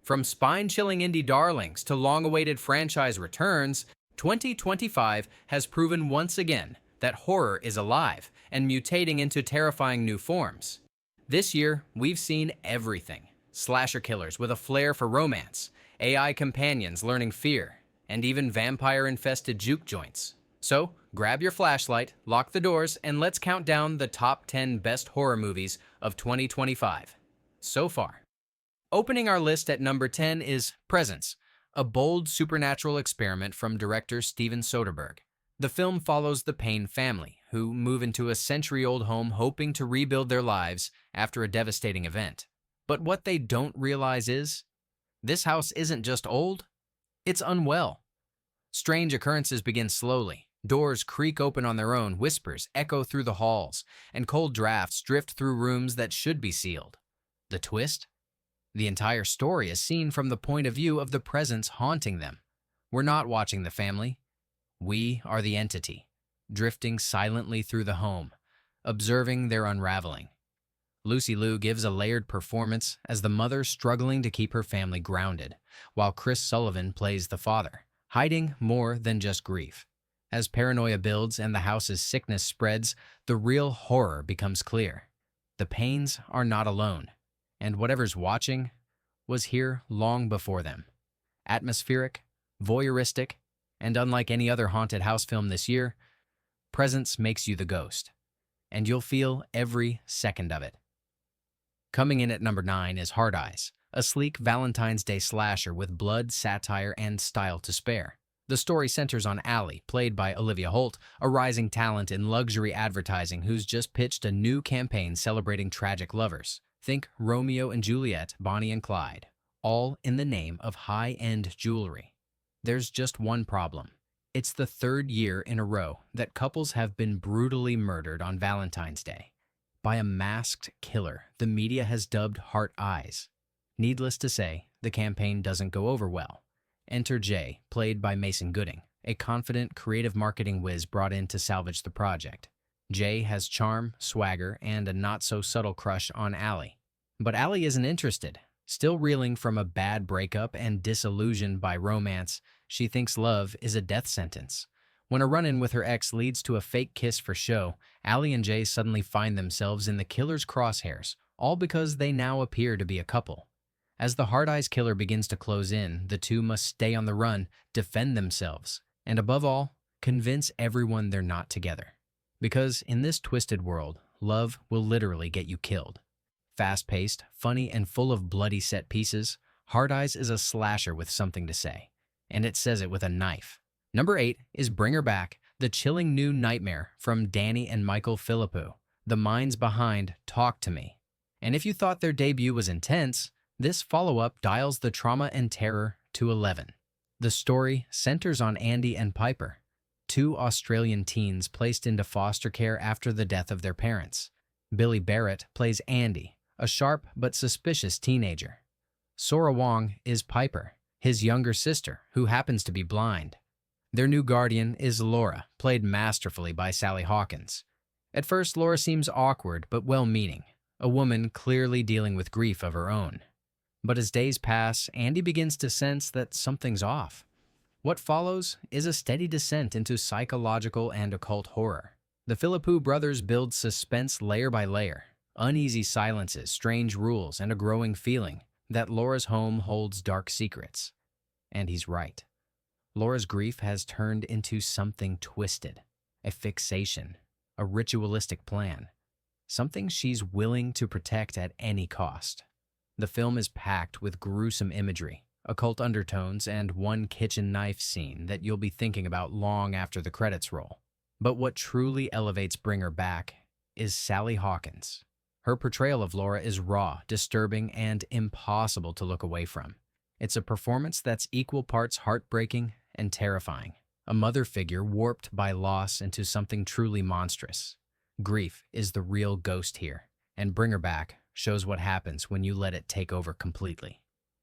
From spine-chilling indie darlings to long-awaited franchise returns, 2025 has proven once again that horror is alive and mutating into terrifying new forms. This year, we've seen everything. Slasher killers with a flair for romance, AI companions learning fear, and even vampire-infested juke joints. So, grab your flashlight, lock the doors, and let's count down the top 10 best horror movies of 2025 so far. Opening our list at number 10 is Presence, a bold supernatural experiment from director Steven Soderbergh. The film follows the Payne family, who move into a century-old home hoping to rebuild their lives after a devastating event. But what they don't realize is, this house isn't just old, it's unwell. Strange occurrences begin slowly. Doors creak open on their own, whispers echo through the halls, and cold drafts drift through rooms that should be sealed. The twist? The entire story is seen from the point of view of the presence haunting them. We're not watching the family. We are the entity, drifting silently through the home, observing their unraveling. Lucy Liu gives a layered performance as the mother struggling to keep her family grounded, while Chris Sullivan plays the father, hiding more than just grief. As paranoia builds and the house's sickness spreads, the real horror becomes clear. The Paynes are not alone, and whatever's watching was here long before them. Atmospheric, voyeuristic, and unlike any other haunted house film this year, Presence makes you the ghost, and you'll feel every second of it. Coming in at number 9 is Hard Eyes, a sleek Valentine's Day slasher with blood, satire, and style to spare. The story centers on Allie, played by Olivia Holt, a rising talent in luxury advertising who's just pitched a new campaign celebrating tragic lovers. Think Romeo and Juliet, Bonnie and Clyde, all in the name of high-end jewelry. There's just one problem. It's the third year in a row that couples have been brutally murdered on Valentine's Day by a masked killer the media has dubbed Heart Eyes. Needless to say, the campaign doesn't go over well. Enter Jay, played by Mason Gooding, a confident, creative marketing whiz brought in to salvage the project. Jay has charm, swagger, and a not-so-subtle crush on Allie. But Allie isn't interested. Still reeling from a bad breakup and disillusioned by romance, she thinks love is a death sentence. When a run-in with her ex leads to a fake kiss for show, Allie and Jay suddenly find themselves in the killer's crosshairs, all because they now appear to be a couple. As the Hard Eyes killer begins to close in, the two must stay on the run, defend themselves, and above all, convince everyone they're not together. Because in this twisted world, love will literally get you killed. Fast-paced, funny, and full of bloody set pieces, Hard Eyes is a slasher with something to say. And it says it with a knife. Number 8 is Bring Her Back, the chilling new nightmare from Danny and Michael Philippou, the minds behind Talk to Me. And if you thought their debut was intense, this follow-up dials the trauma and terror to 11. The story centers on Andy and Piper, two Australian teens placed into foster care after the death of their parents. Billy Barrett plays Andy, a sharp but suspicious teenager. Sora Wong is Piper, his younger sister, who happens to be blind. Their new guardian is Laura, played masterfully by Sally Hawkins. At first, Laura seems awkward but well-meaning, a woman clearly dealing with grief of her own. But as days pass, Andy begins to sense that something's off. What follows is a steady descent into psychological and occult horror. The Philippou brothers build suspense layer by layer, uneasy silences, strange rules, and a growing feeling that Laura's home holds dark secrets. And he's right. Laura's grief has turned into something twisted, a fixation, a ritualistic plan, something she's willing to protect at any cost. The film is packed with gruesome imagery, occult undertones, and one kitchen knife scene that you'll be thinking about long after the credits roll. But what truly elevates Bring Her Back is Sally Hawkins. Her portrayal of Laura is raw, disturbing, and impossible to look away from. It's a performance that's equal parts heartbreaking and terrifying, a mother figure warped by loss into something truly monstrous. Grief is the real ghost here, and Bring Her Back shows what happens when you let it take over completely.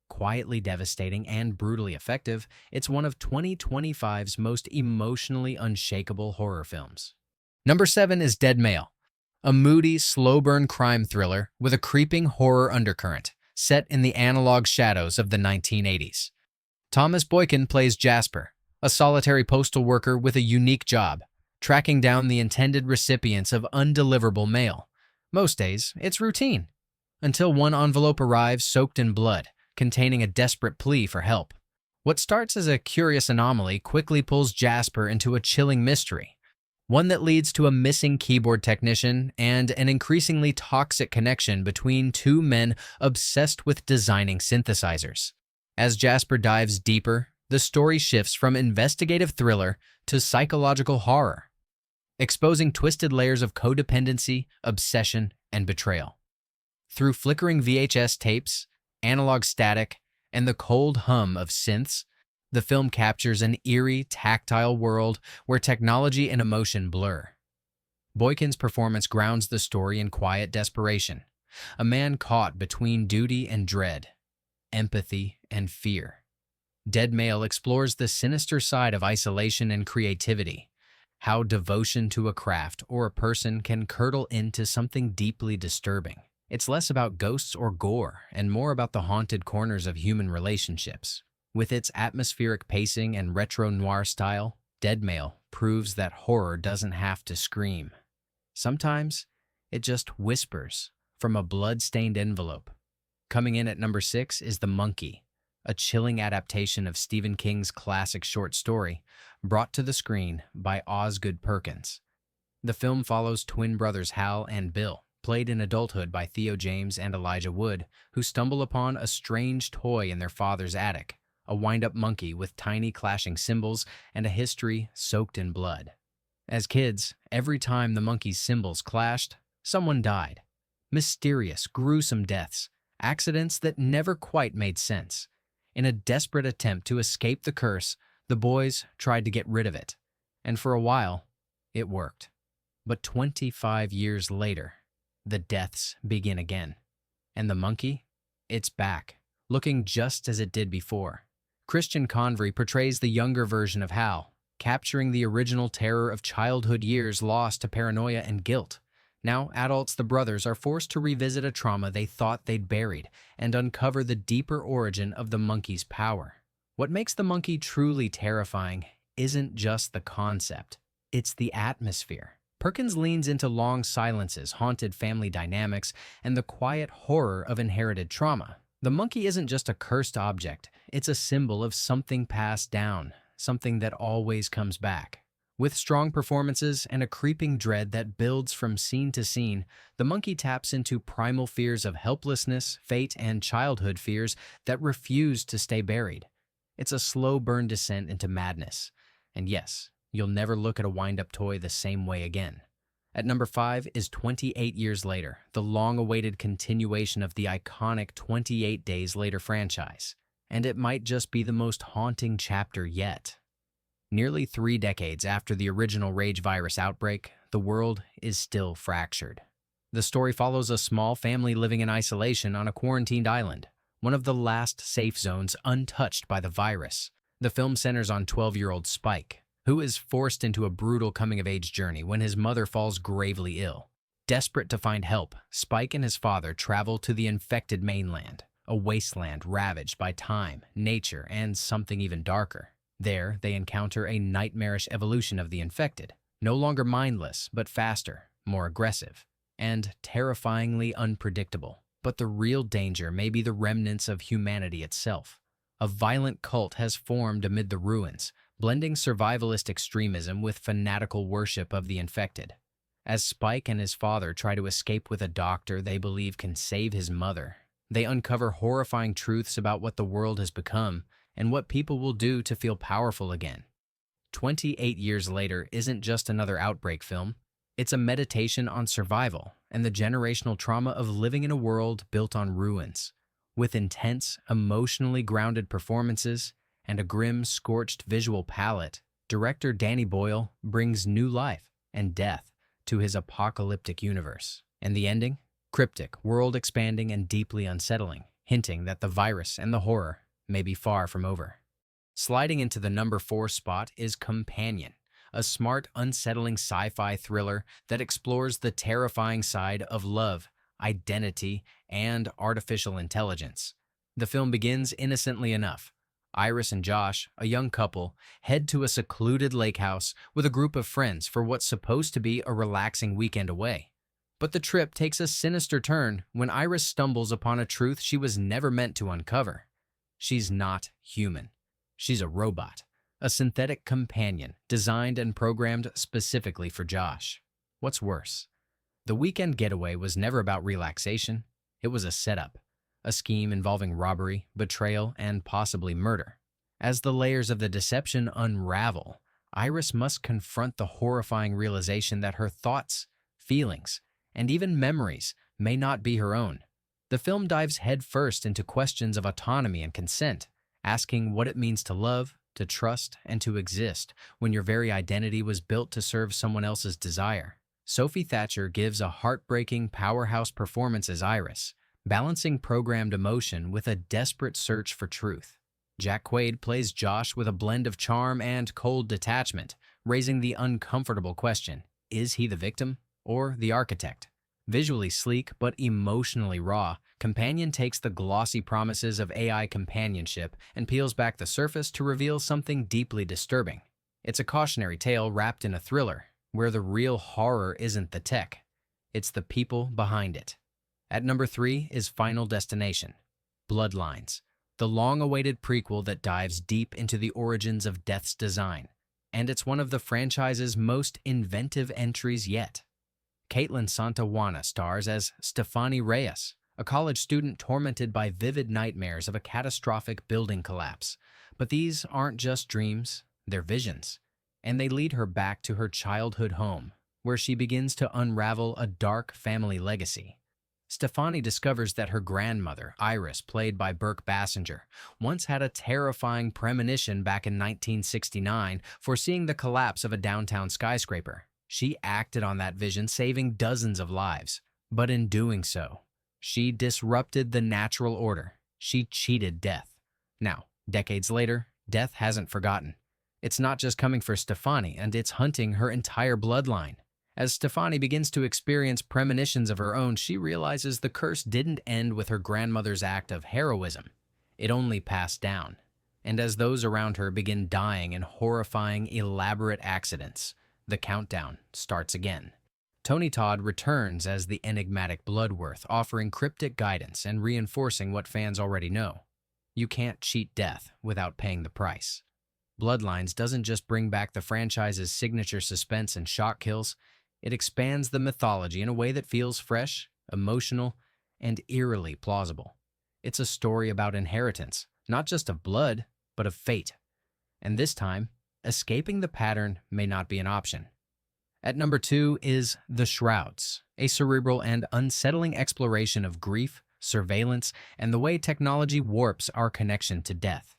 Quietly devastating and brutally effective, it's one of 2025's most emotionally unshakable horror films. Number 7 is Dead Male, a moody, slow-burn crime thriller with a creeping horror undercurrent. set in the analog shadows of the 1980s. Thomas Boykin plays Jasper, a solitary postal worker with a unique job, tracking down the intended recipients of undeliverable mail. Most days, it's routine, until one envelope arrives soaked in blood, containing a desperate plea for help. What starts as a curious anomaly quickly pulls Jasper into a chilling mystery, one that leads to a missing keyboard technician and an increasingly toxic connection between two men obsessed with designing synthesizers. As Jasper dives deeper, the story shifts from investigative thriller to psychological horror, exposing twisted layers of codependency, obsession, and betrayal. Through flickering VHS tapes, analog static, and the cold hum of synths, the film captures an eerie, tactile world where technology and emotion blur. Boykin's performance grounds the story in quiet desperation, a man caught between duty and dread, empathy and fear. Dead Male explores the sinister side of isolation and creativity, how devotion to a craft or a person can curdle into something deeply disturbing. It's less about ghosts or gore and more about the haunted corners of human relationships. With its atmospheric pacing and retro-noir style, Dead Male proves that horror doesn't have to scream. Sometimes, it just whispers from a blood-stained envelope. Coming in at number 6 is The Monkey, a chilling adaptation of Stephen King's classic short story, brought to the screen by Osgood Perkins. The film follows twin brothers Hal and Bill, played in adulthood by Theo James and Elijah Wood, who stumble upon a strange toy in their father's attic, a wind-up monkey with tiny clashing symbols and a history soaked in blood. As kids, every time the monkey's symbols clashed, someone died. Mysterious, gruesome deaths, accidents that never quite made sense. In a desperate attempt to escape the curse, the boys tried to get rid of it. And for a while, it worked. But 25 years later, the deaths begin again. And the monkey? It's back, looking just as it did before. Christian Convery portrays the younger version of Hal, capturing the original terror of childhood years lost to paranoia and guilt. Now, adults, the brothers, are forced to revisit a trauma they thought they'd buried and uncover the deeper origin of the monkey's power. What makes the monkey truly terrifying isn't just the concept, it's the atmosphere. Perkins leans into long silences, haunted family dynamics, and the quiet horror of inherited trauma. The monkey isn't just a cursed object, it's a symbol of something passed down, something that always comes back. With strong performances and a creeping dread that builds from scene to scene, The Monkey taps into primal fears of helplessness, fate, and childhood fears that refuse to stay buried. It's a slow burn descent into madness. And yes, you'll never look at a wind-up toy the same way again. At number 5 is 28 Years Later, the long-awaited continuation of the iconic 28 Days Later franchise. And it might just be the most haunting chapter yet. Nearly 3 decades after the original Rage virus outbreak, the world is still fractured. The story follows a small family living in isolation on a quarantined island, one of the last safe zones untouched by the virus. The film centers on 12-year-old Spike, who is forced into a brutal coming-of-age journey when his mother falls gravely ill. Desperate to find help, Spike and his father travel to the infected mainland, a wasteland ravaged by time, nature, and something even darker. There, they encounter a nightmarish evolution of the infected, no longer mindless, but faster, more aggressive, and terrifyingly unpredictable. But the real danger may be the remnants of humanity itself. A violent cult has formed amid the ruins, blending survivalist extremism with fanatical worship of the infected. As Spike and his father try to escape with a doctor they believe can save his mother, they uncover horrifying truths about what the world has become and what people will do to feel powerful again. 28 Years Later isn't just another outbreak film. It's a meditation on survival and the generational trauma of living in a world built on ruins. With intense, emotionally grounded performances and a grim, scorched visual palette, director Danny Boyle brings new life and death to his apocalyptic universe. And the ending? Cryptic, world-expanding, and deeply unsettling, hinting that the virus and the horror may be far from over. Sliding into the number 4 spot is Companion, a smart, unsettling sci-fi thriller that explores the terrifying side of love, identity, and artificial intelligence. The film begins innocently enough. Iris and Josh, a young couple, head to a secluded lake house with a group of friends for what's supposed to be a relaxing weekend away. But the trip takes a sinister turn when Iris stumbles upon a truth she was never meant to uncover. She's not human. She's a robot, a synthetic companion designed and programmed specifically for Josh. What's worse, the weekend getaway was never about relaxation. It was a setup, a scheme involving robbery, betrayal, and possibly murder. As the layers of the deception unravel, Iris must confront the horrifying realization that her thoughts, feelings, and even memories may not be her own. The film dives headfirst into questions of autonomy and consent, asking what it means to love, to trust, and to exist when your very identity was built to serve someone else's desire. Sophie Thatcher gives a heartbreaking powerhouse performance as Iris, balancing programmed emotion with a desperate search for truth. Jack Quaid plays Josh with a blend of charm and cold detachment, raising the uncomfortable question, is he the victim or the architect? Visually sleek but emotionally raw, Companion takes the glossy promises of AI companionship and peels back the surface to reveal something deeply disturbing. It's a cautionary tale wrapped in a thriller, where the real horror isn't the tech, it's the people behind it. At number 3 is Final Destination, Bloodlines, the long-awaited prequel that dives deep into the origins of Death's design, and it's one of the franchise's most inventive entries yet. Caitlin Santawana stars as Stefani Reyes, a college student tormented by vivid nightmares of a catastrophic building collapse. But these aren't just dreams, they're visions, and they lead her back to her childhood home, where she begins to unravel a dark family legacy. Stefani discovers that her grandmother, Iris, played by Burke Bassinger, once had a terrifying premonition back in 1969 foreseeing the collapse of a downtown skyscraper. She acted on that vision, saving dozens of lives. But in doing so, she disrupted the natural order. She cheated death. Now, decades later, death hasn't forgotten. It's not just coming for Stefani, and it's hunting her entire bloodline. As Stefani begins to experience premonitions of her own, she realizes the curse didn't end with her grandmother's act of heroism. It only passed down. And as those around her begin dying in horrifying, elaborate accidents, the countdown starts again. Tony Todd returns as the enigmatic Bloodworth, offering cryptic guidance and reinforcing what fans already know. You can't cheat death without paying the price. Bloodlines doesn't just bring back the franchise's signature suspense and shock kills, it expands the mythology in a way that feels fresh, emotional, and eerily plausible. It's a story about inheritance, not just of blood, but of fate. And this time, escaping the pattern may not be an option. At number 2 is The Shrouds, a cerebral and unsettling exploration of grief, surveillance, and the way technology warps our connection to death.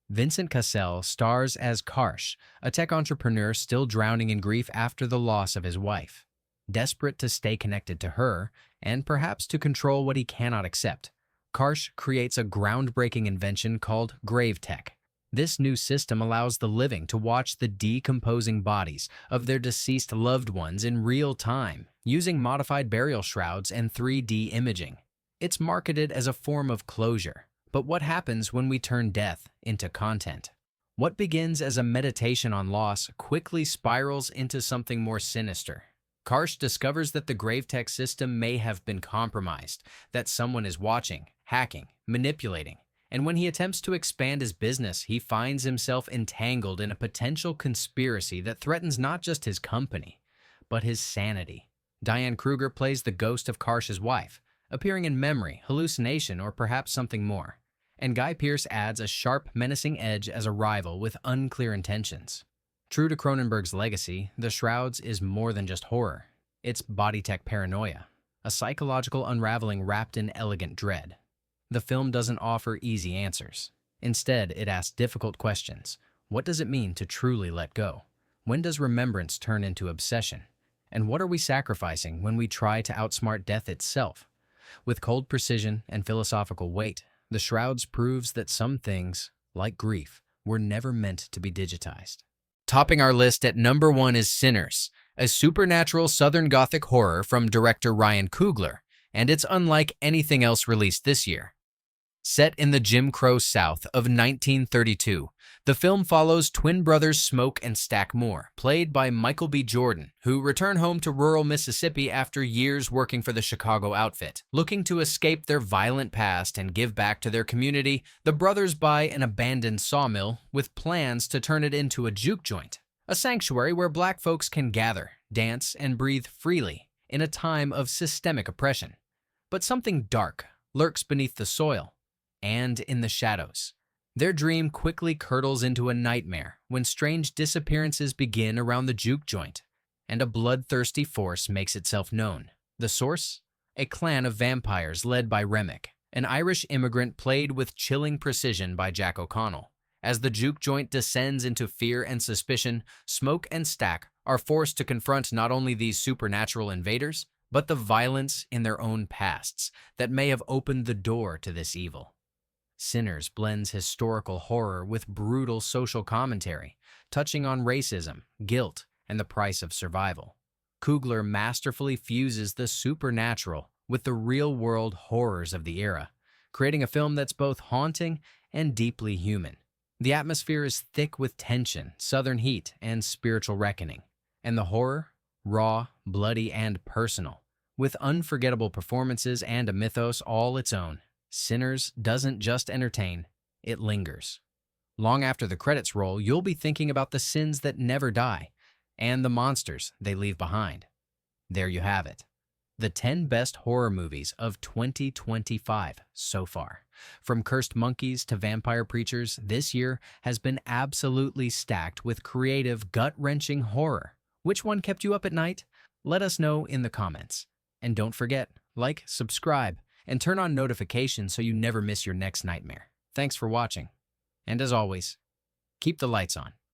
Vincent Cassel stars as Karsh, a tech entrepreneur still drowning in grief after the loss of his wife. Desperate to stay connected to her, and perhaps to control what he cannot accept, Karsh creates a groundbreaking invention called grave tech. This new system allows the living to watch the decomposing bodies of their deceased loved ones in real time, using modified burial shrouds and 3D imaging. It's marketed as a form of closure. But what happens when we turn death into content? What begins as a meditation on loss quickly spirals into something more sinister. Karsh discovers that the grave tech system may have been compromised, that someone is watching, hacking, manipulating. And when he attempts to expand his business, he finds himself entangled in a potential conspiracy that threatens not just his company, but his sanity. Diane Kruger plays the ghost of Karsh's wife, appearing in memory, hallucination, or perhaps something more. And Guy Pearce adds a sharp, menacing edge as a rival with unclear intentions. True to Cronenberg's legacy, The Shrouds is more than just horror. It's body tech paranoia, a psychological unraveling wrapped in elegant dread. The film doesn't offer easy answers. Instead, it asks difficult questions. What does it mean to truly let go? When does remembrance turn into obsession? And what are we sacrificing when we try to outsmart death itself? With cold precision and philosophical weight, The Shrouds proves that some things, like grief, were never meant to be digitized. Topping our list at number 1 is Sinners, a supernatural Southern Gothic horror from director Ryan Coogler, and it's unlike anything else released this year. Set in the Jim Crow South of 1932, the film follows twin brothers Smoke and Stack Moore, played by Michael B. Jordan, who return home to rural Mississippi after years working for the Chicago outfit. Looking to escape their violent past and give back to their community, the brothers buy an abandoned sawmill with plans to turn it into a juke joint, a sanctuary where black folks can gather, dance, and breathe freely in a time of systemic oppression. But something dark lurks beneath the soil and in the shadows. Their dream quickly curdles into a nightmare when strange disappearances begin around the juke joint, and a bloodthirsty force makes itself known. The source? A clan of vampires led by Remick, an Irish immigrant played with chilling precision by Jack O'Connell. As the juke joint descends into fear and suspicion, Smoke and Stack are forced to confront not only these supernatural invaders, but the violence in their own pasts that may have opened the door to this evil. Sinners blends historical horror with brutal social commentary, touching on racism, guilt, and the price of survival. Coogler masterfully fuses the supernatural with the real-world horrors of the era, creating a film that's both haunting and deeply human. The atmosphere is thick with tension, southern heat, and spiritual reckoning, and the horror, raw, bloody, and personal, with unforgettable performances and a mythos all its own. Sinners doesn't just entertain, it lingers. Long after the credits roll, you'll be thinking about the sins that never die and the monsters they leave behind. There you have it. The 10 best horror movies of 2025 so far. From Cursed Monkeys to Vampire Preachers, this year has been absolutely stacked with creative, gut-wrenching horror. Which one kept you up at night? Let us know in the comments. And don't forget, like, subscribe, and turn on notifications so you never miss your next nightmare. Thanks for watching. And as always, keep the lights on.